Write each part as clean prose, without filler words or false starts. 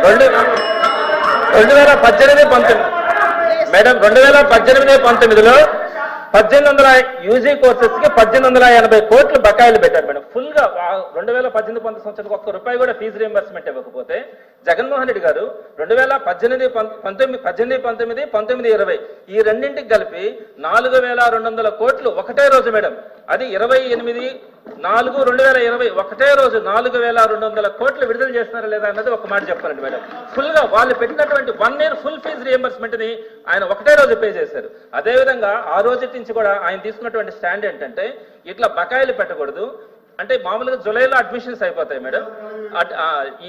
2018-19 madam 2018-19లో 1800 UG courses కి 1880 కోట్లు బకాయిలు పెట్టారు మేడం. ఫుల్ గా 2018-19 సంవత్సరానికి ఒక్క రూపాయి కూడా ఫీజు రియంబర్స్మెంట్ ఇవ్వకపోతే జగన్మోహన్ రెడ్డి గారు 2018-19 ఈ రెండింటికి కలిపి 4200 కోట్లు ఒకటే రోజు మేడం. అది 28/4/2020 ఒకటే రోజు 4200 కోట్లు విడుదల చేస్తున్నారా లేదా అన్నది ఒక మాట చెప్పారండి మేడం. ఫుల్ గా వాళ్ళు పెట్టినటువంటి 1 year ఫుల్ ఫీజు రియంబర్స్మెంట్ ని ఆయన ఒకటే రోజు పే చేశారు. అదేవిధంగా ఆ రోజు నుంచి కూడా ఆయన తీసుకున్నటువంటి స్టాండ్ ఏంటంటే ఇట్లా బకాయిలు పెట్టకూడదు అంటే మామూలుగా జూలైలో అడ్మిషన్స్ అయిపోతాయి మేడం.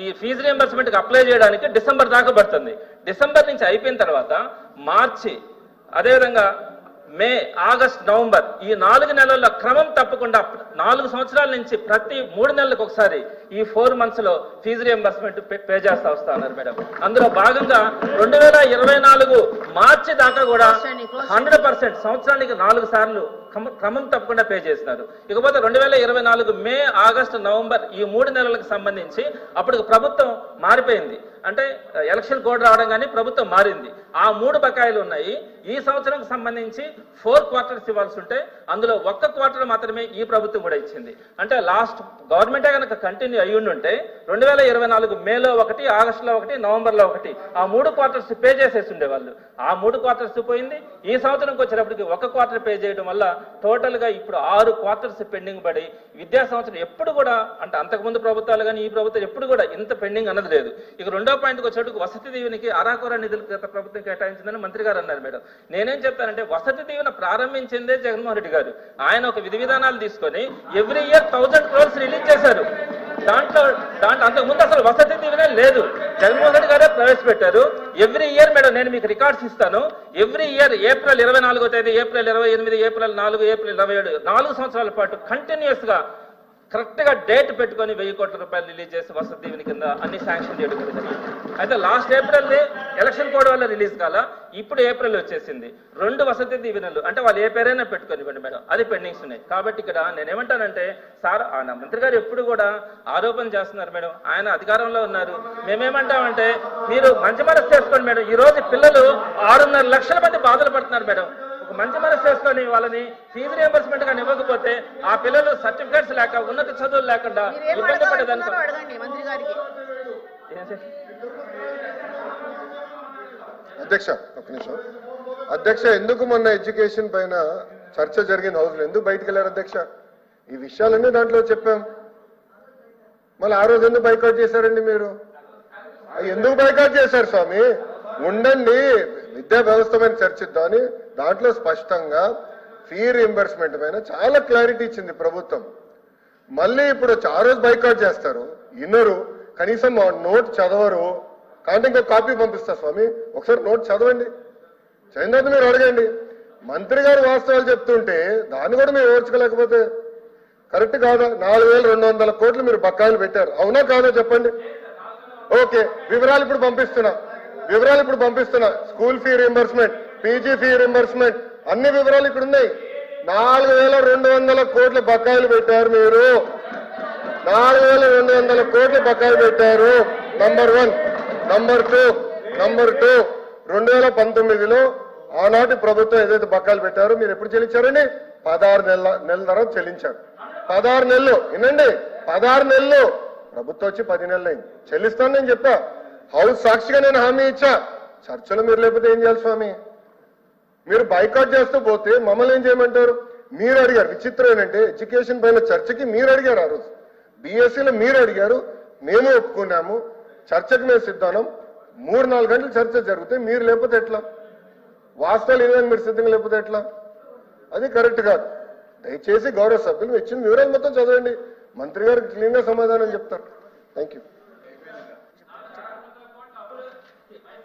ఈ ఫీజు రియంబర్స్మెంట్కి అప్లై చేయడానికి డిసెంబర్ దాకా పడుతుంది. డిసెంబర్ నుంచి అయిపోయిన తర్వాత మార్చి, అదేవిధంగా మే, ఆగస్ట్, నవంబర్ ఈ 4 నెలల్లో క్రమం తప్పకుండా 4 సంవత్సరాల నుంచి ప్రతి 3 నెలలకు ఒకసారి ఈ 4 months లో ఫీజు రియంబర్స్మెంట్ పే చేస్తా వస్తా ఉన్నారు మేడం. అందులో భాగంగా 2024 మార్చి దాకా కూడా 100% సంవత్సరానికి 4 సార్లు క్రమం తప్పకుండా పే చేస్తున్నారు. ఇకపోతే 2024 మే, ఆగస్టు, నవంబర్ ఈ 3 నెలలకు సంబంధించి అప్పుడు ప్రభుత్వం మారిపోయింది. అంటే ఎలక్షన్ కోడ్ రావడం కానీ ప్రభుత్వం మారింది. ఆ 3 బకాయిలు ఉన్నాయి. ఈ సంవత్సరంకి సంబంధించి 4 quarters ఇవ్వాల్సి ఉంటే అందులో 1 quarter మాత్రమే ఈ ప్రభుత్వం కూడా ఇచ్చింది. అంటే లాస్ట్ గవర్నమెంటే కనుక కంటిన్యూ అయ్యి ఉంటే 2024 మేలో 1, ఆగస్టులో 1, నవంబర్లో 1 ఆ 3 quarters పే చేసేసి ఉండేవాళ్ళు. ఆ 3 quarters పోయింది. ఈ సంవత్సరంకి వచ్చేటప్పటికి 1 quarter పే చేయడం వల్ల టోటల్ గా ఇప్పుడు 6 quarters పెండింగ్ పడి విద్యా సంవత్సరం ఎప్పుడు కూడా అంటే అంతకుముందు ప్రభుత్వాలు కానీ ఈ ప్రభుత్వం ఎప్పుడు కూడా ఇంత పెండింగ్ అన్నది లేదు. ఇక రెండో పాయింట్కి వచ్చేటప్పుడు వసతి దీవెనికి అరాకొర నిధులు గత ప్రభుత్వం కేటాయించిందని మంత్రి గారు అన్నారు మేడం. నేనేం చెప్తానంటే వసతి దీవెన ప్రారంభించిందే జగన్మోహన్ రెడ్డి గారు. ఆయన ఒక విధి విధానాలు తీసుకొని ఎవ్రీ ఇయర్ 1000 crores రిలీజ్ చేశారు. దాంట్లో అంతకుముందు అసలు వసతి దీవెన లేదు. జగన్మోహన్ రెడ్డి గారే ప్రవేశపెట్టారు. ఎవ్రీ ఇయర్ మేడం నేను మీకు రికార్డ్స్ ఇస్తాను. ఎవ్రీ ఇయర్ ఏప్రిల్ 24వ తేదీ, ఏప్రిల్ 28, ఏప్రిల్ 4, ఏప్రిల్ 27 4 సంవత్సరాల పాటు కంటిన్యూస్ గా కరెక్ట్ గా డేట్ పెట్టుకొని 1000 కోట్ల రూపాయలు రిలీజ్ చేసి వసతి దీవెన కింద అన్ని శాంక్షన్ చేయడం జరిగింది. అయితే లాస్ట్ ఏప్రిల్ ఎలక్షన్ కోడ్ వల్ల రిలీజ్ కాల, ఇప్పుడు ఏప్రిల్ వచ్చేసింది. 2 వసతి దీవెనలు అంటే వాళ్ళు ఏ పేరైనా పెట్టుకొని మేడం అది పెండింగ్స్ ఉన్నాయి. కాబట్టి ఇక్కడ నేనేమంటానంటే సార్ ఆయన మంత్రి గారు ఎప్పుడు కూడా ఆరోపణ చేస్తున్నారు మేడం. ఆయన అధికారంలో ఉన్నారు. మేమేమంటామంటే మీరు మంచి మనసు చేసుకోండి మేడం. ఈ రోజు పిల్లలు 6.5 లక్షల మంది బాధలు పడుతున్నారు మేడం. మంచి మనసు చేసుకొని వాళ్ళని ఫీజు రియంబర్స్మెంట్ గా ఇవ్వకపోతే ఆ పిల్లలు సర్టిఫికేట్స్ లేక ఉన్నత చదువులు లేకుండా ఇబ్బంది పడేదానికి అధ్యక్ష ఎందుకు మొన్న ఎడ్యుకేషన్ పైన చర్చ జరిగింది హౌస్ లో ఎందుకు బయటకు వెళ్ళారు అధ్యక్ష? ఈ విషయాలన్నీ దాంట్లో చెప్పాం. మళ్ళీ ఆ రోజు ఎందుకు బైకాట్ చేశారండి మీరు? ఎందుకు బైకాట్ చేశారు స్వామి? ఉండండి, విద్యా వ్యవస్థ పైన చర్చిద్దామని దాంట్లో స్పష్టంగా ఫీ రియంబర్స్మెంట్ పైన చాలా క్లారిటీ ఇచ్చింది ప్రభుత్వం. మళ్ళీ ఇప్పుడు ఆ రోజు బైకాట్ చేస్తారు, ఇన్నరు, కనీసం నోట్ చదవరు. కాబట్టి ఇంకో కాపీ పంపిస్తా స్వామి, ఒకసారి నోట్ చదవండి. చదివిన మీరు అడగండి. మంత్రి గారు వాస్తవాలు చెప్తుంటే దాన్ని కూడా మీరు ఓర్చుకోలేకపోతే కరెక్ట్ కాదా? 4200 కోట్లు మీరు బకాయిలు పెట్టారు, అవునా కాదా చెప్పండి? ఓకే, వివరాలు ఇప్పుడు పంపిస్తున్నా. School fee reimbursement, PG fee reimbursement అన్ని వివరాలు ఇక్కడ ఉన్నాయి. 4200 కోట్ల బకాయిలు పెట్టారు మీరు. 4200 కోట్ల బకాయిలు పెట్టారు. నంబర్ 1. నంబర్ 2 2019లో ఆనాటి ప్రభుత్వం ఏదైతే బకాయిలు పెట్టారో మీరు ఎప్పుడు చెల్లించారండి? 16 నెలల తర్వాత చెల్లించారు. 16 నెలలు వినండి, 16 నెలలు. ప్రభుత్వం వచ్చి 10 నెలలు అయింది. చెల్లిస్తాను నేను చెప్పా. హౌస్ సాక్షిగా నేను హామీ ఇచ్చా. చర్చలు మీరు లేకపోతే ఏం చేయాలి స్వామి? మీరు బైకాట్ చేస్తూ పోతే మమ్మల్ని ఏం చేయమంటారు? మీరు అడిగారు. విచిత్రం ఏంటంటే ఎడ్యుకేషన్ పైన చర్చకి మీరు అడిగారు. ఆ రోజు బీఎస్సీలో మీరు అడిగారు, మేము ఒప్పుకున్నాము. చర్చకు మేము సిద్ధానం. 3-4 గంటలు చర్చ జరిగితే మీరు లేకపోతే ఎట్లా? వాస్తవాలు ఏదైనా మీరు సిద్ధంగా లేకపోతే ఎట్లా? అది కరెక్ట్ కాదు. దయచేసి గౌరవ సభ్యులు ఇచ్చిన వివరాలు మొత్తం చదవండి. మంత్రి గారికి క్లీన్గా సమాధానం చెప్తారు. Thank you.